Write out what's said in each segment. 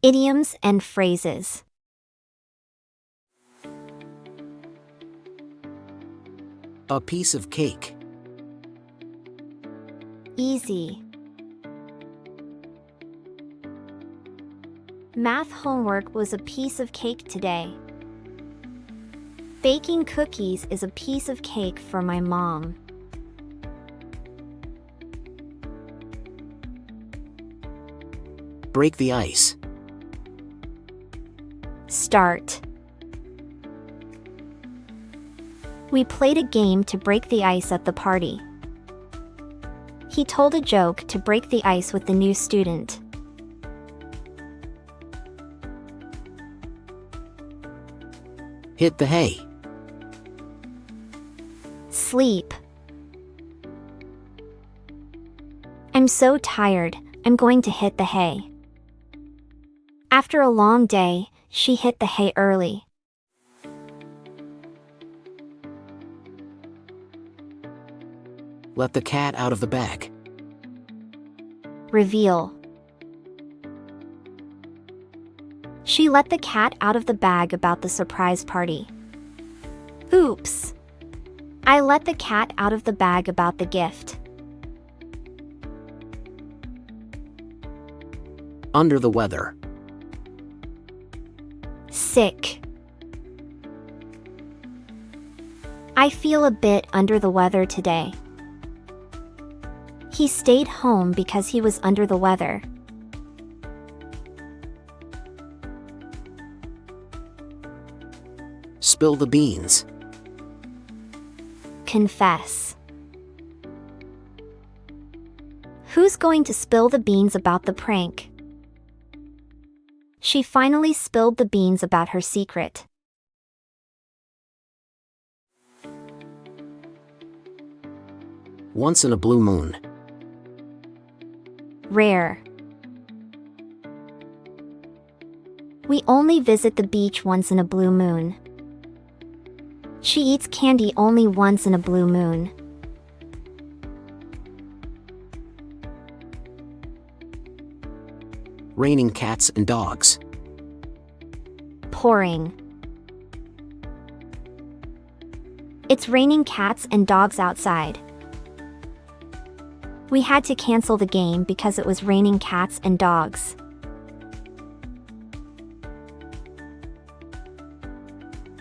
Idioms and phrases. A piece of cake. Easy. Math homework was a piece of cake today. Baking cookies is a piece of cake for my mom. Break the ice. Start. We played a game to break the ice at the party. He told a joke to break the ice with the new student. Hit the hay. Sleep. I'm so tired, I'm going to hit the hay. After a long day, she hit the hay early. Let the cat out of the bag. Reveal. She let the cat out of the bag about the surprise party. Oops! I let the cat out of the bag about the gift. Under the weather. Sick. I feel a bit under the weather today. He stayed home because he was under the weather. Spill the beans. Confess. Who's going to spill the beans about the prank? She finally spilled the beans about her secret. Once in a blue moon. Rare. We only visit the beach once in a blue moon. She eats candy only once in a blue moon. Raining cats and dogs. Pouring. It's raining cats and dogs outside. We had to cancel the game because it was raining cats and dogs.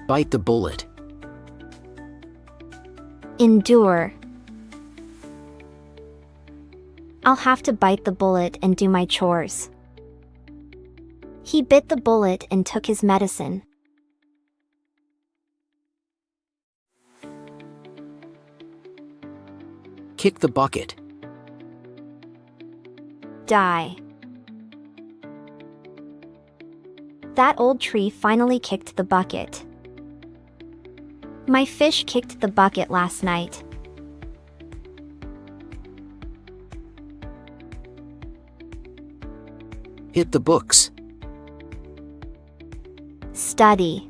Bite the bullet. Endure. I'll have to bite the bullet and do my chores. He bit the bullet and took his medicine. Kick the bucket. Die. That old tree finally kicked the bucket. My fish kicked the bucket last night. Hit the books. Study.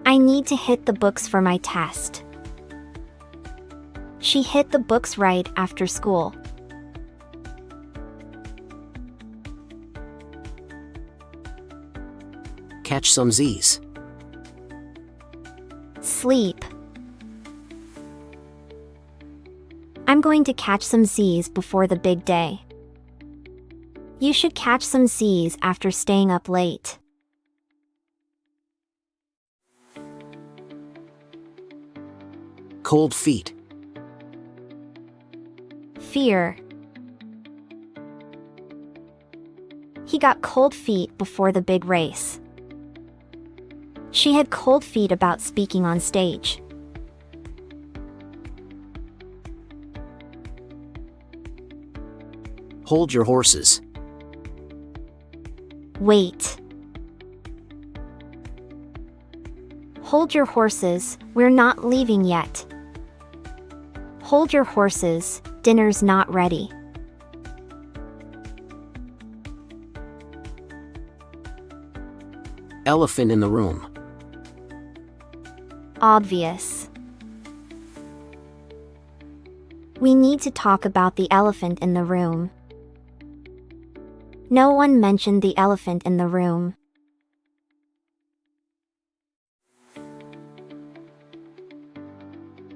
I need to hit the books for my test. She hit the books right after school. Catch some Z's. Sleep. I'm going to catch some Z's before the big day. You should catch some Z's after staying up late. Cold feet. Fear. He got cold feet before the big race. She had cold feet about speaking on stage. Hold your horses. Wait. Hold your horses, we're not leaving yet. Hold your horses, dinner's not ready. Elephant in the room. Obvious. We need to talk about the elephant in the room. No one mentioned the elephant in the room.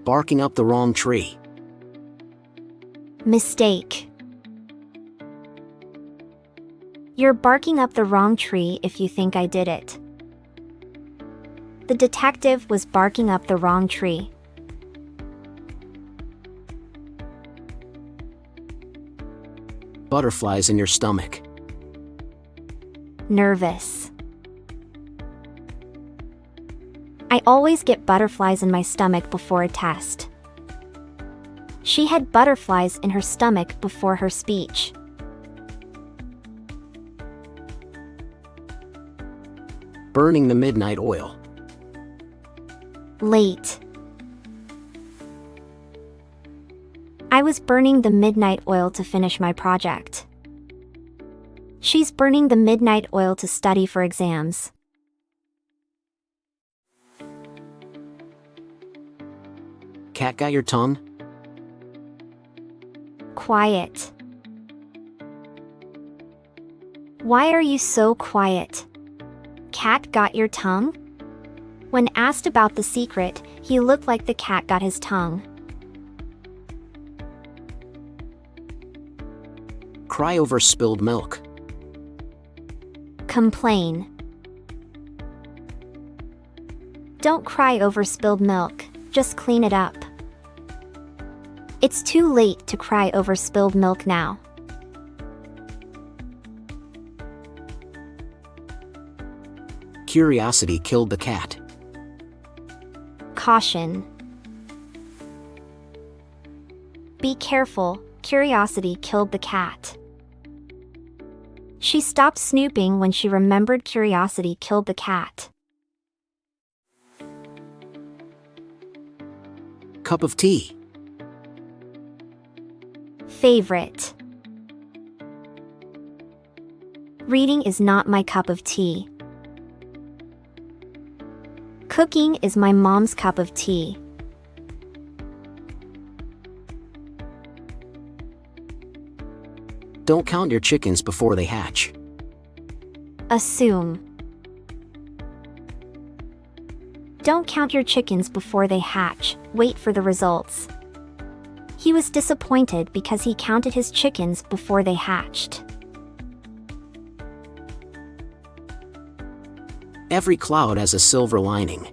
Barking up the wrong tree. Mistake. You're barking up the wrong tree if you think I did it. The detective was barking up the wrong tree. Butterflies in your stomach. Nervous. I always get butterflies in my stomach before a test. She had butterflies in her stomach before her speech. Burning the midnight oil. Late. I was burning the midnight oil to finish my project. She's burning the midnight oil to study for exams. Cat got your tongue? Quiet. Why are you so quiet? Cat got your tongue? When asked about the secret, he looked like the cat got his tongue. Cry over spilled milk. Complain. Don't cry over spilled milk, just clean it up. It's too late to cry over spilled milk now. Curiosity killed the cat. Caution. Be careful, curiosity killed the cat. She stopped snooping when she remembered curiosity killed the cat. Cup of tea. Favorite. Reading is not my cup of tea. Cooking is my mom's cup of tea. Don't count your chickens before they hatch. Assume. Don't count your chickens before they hatch, wait for the results. He was disappointed because he counted his chickens before they hatched. Every cloud has a silver lining.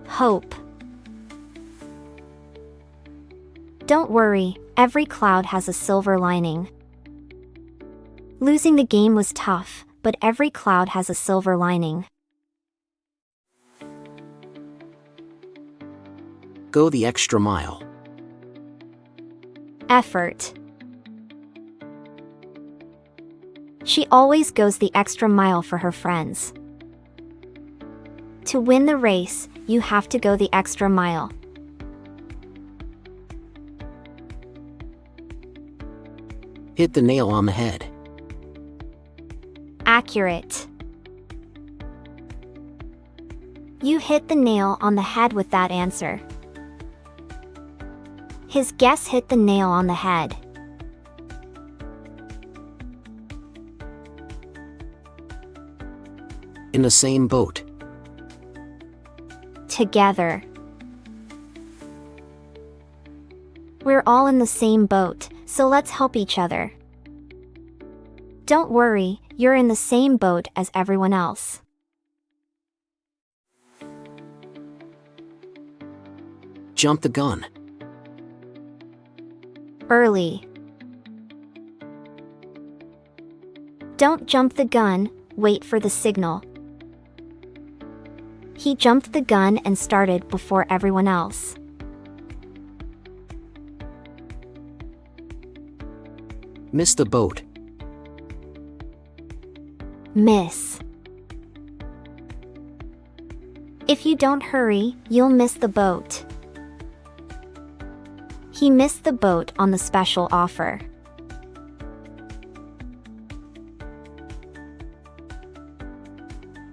Hope. Don't worry, every cloud has a silver lining. Losing the game was tough, but every cloud has a silver lining. Go the extra mile. Effort. She always goes the extra mile for her friends. To win the race, you have to go the extra mile. Hit the nail on the head. Accurate. You hit the nail on the head with that answer. His guess hit the nail on the head. In the same boat. Together. We're all in the same boat, so let's help each other. Don't worry, you're in the same boat as everyone else. Jump the gun. Early. Don't jump the gun, wait for the signal. He jumped the gun and started before everyone else. Miss the boat. Miss. If you don't hurry, you'll miss the boat. He missed the boat on the special offer.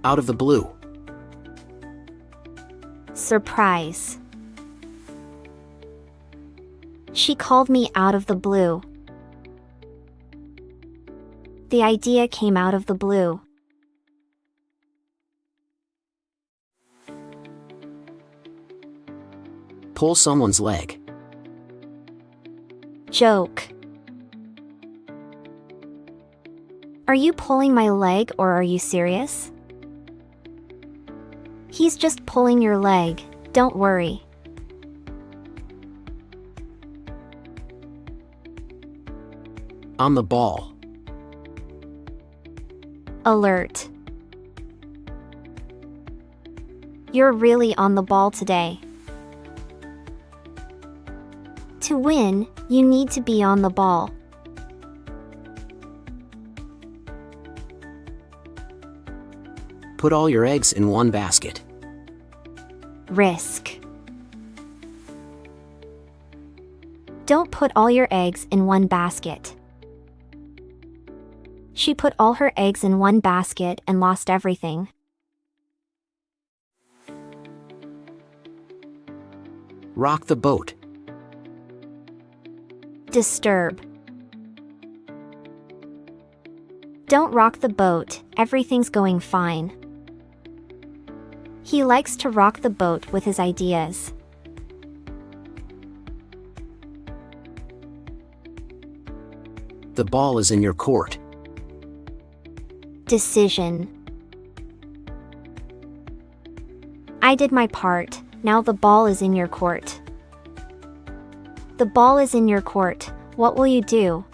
Out of the blue. Surprise. She called me out of the blue. The idea came out of the blue. Pull someone's leg. Joke. Are you pulling my leg or are you serious? He's just pulling your leg, don't worry. On the ball. Alert. You're really on the ball today. To win, you need to be on the ball. Put all your eggs in one basket. Risk. Don't put all your eggs in one basket. She put all her eggs in one basket and lost everything. Rock the boat. Disturb. Don't rock the boat, everything's going fine. He likes to rock the boat with his ideas. The ball is in your court. Decision. I did my part, now the ball is in your court. The ball is in your court, what will you do?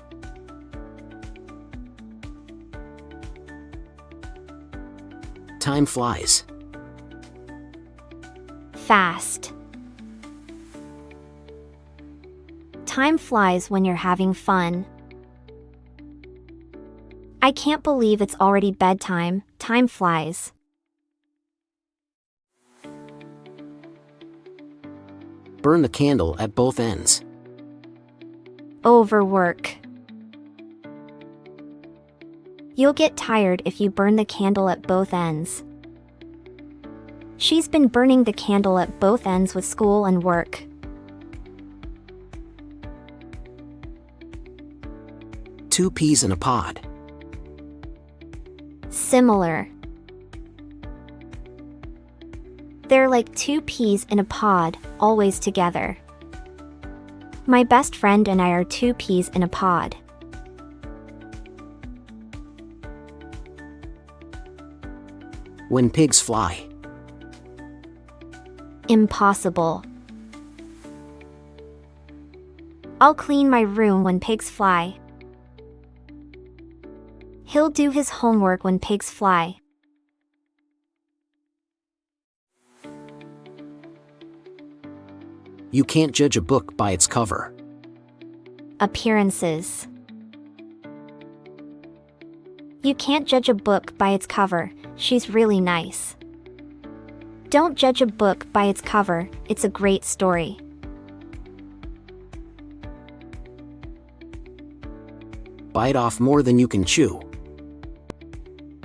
Time flies. Fast. Time flies when you're having fun. I can't believe it's already bedtime, time flies. Burn the candle at both ends. Overwork. You'll get tired if you burn the candle at both ends. She's been burning the candle at both ends with school and work. Two peas in a pod. Similar. They're like two peas in a pod, always together. My best friend and I are two peas in a pod. When pigs fly. Impossible. I'll clean my room when pigs fly. He'll do his homework when pigs fly. You can't judge a book by its cover. Appearances. You can't judge a book by its cover, she's really nice. Don't judge a book by its cover, it's a great story. Bite off more than you can chew.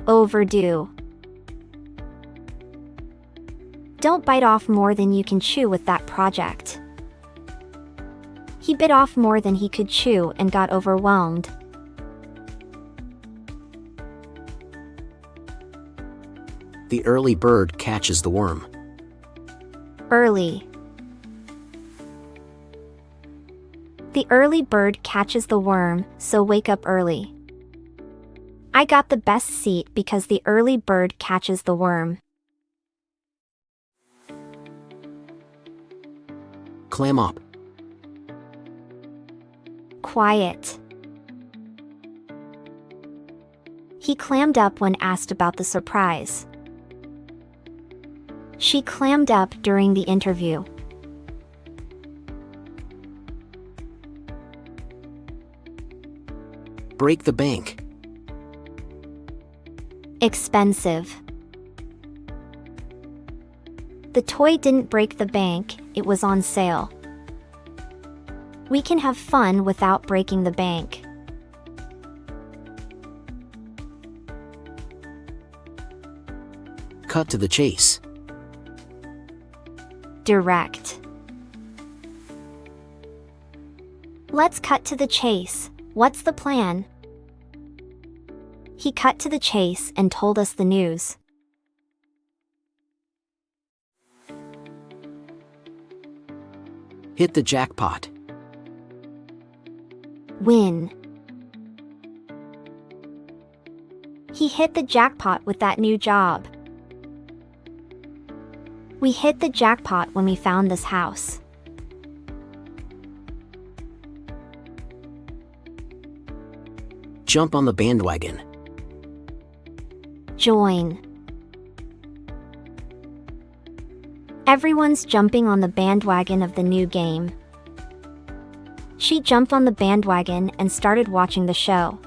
Overdue. Don't bite off more than you can chew with that project. He bit off more than he could chew and got overwhelmed. The early bird catches the worm. Early. The early bird catches the worm, so wake up early. I got the best seat because the early bird catches the worm. Clam up. Quiet. He clammed up when asked about the surprise. She clammed up during the interview. Break the bank. Expensive. The toy didn't break the bank, it was on sale. We can have fun without breaking the bank. Cut to the chase. Direct. Let's cut to the chase. What's the plan? He cut to the chase and told us the news. Hit the jackpot. Win. He hit the jackpot with that new job. We hit the jackpot when we found this house. Jump on the bandwagon. Join. Everyone's jumping on the bandwagon of the new game. She jumped on the bandwagon and started watching the show.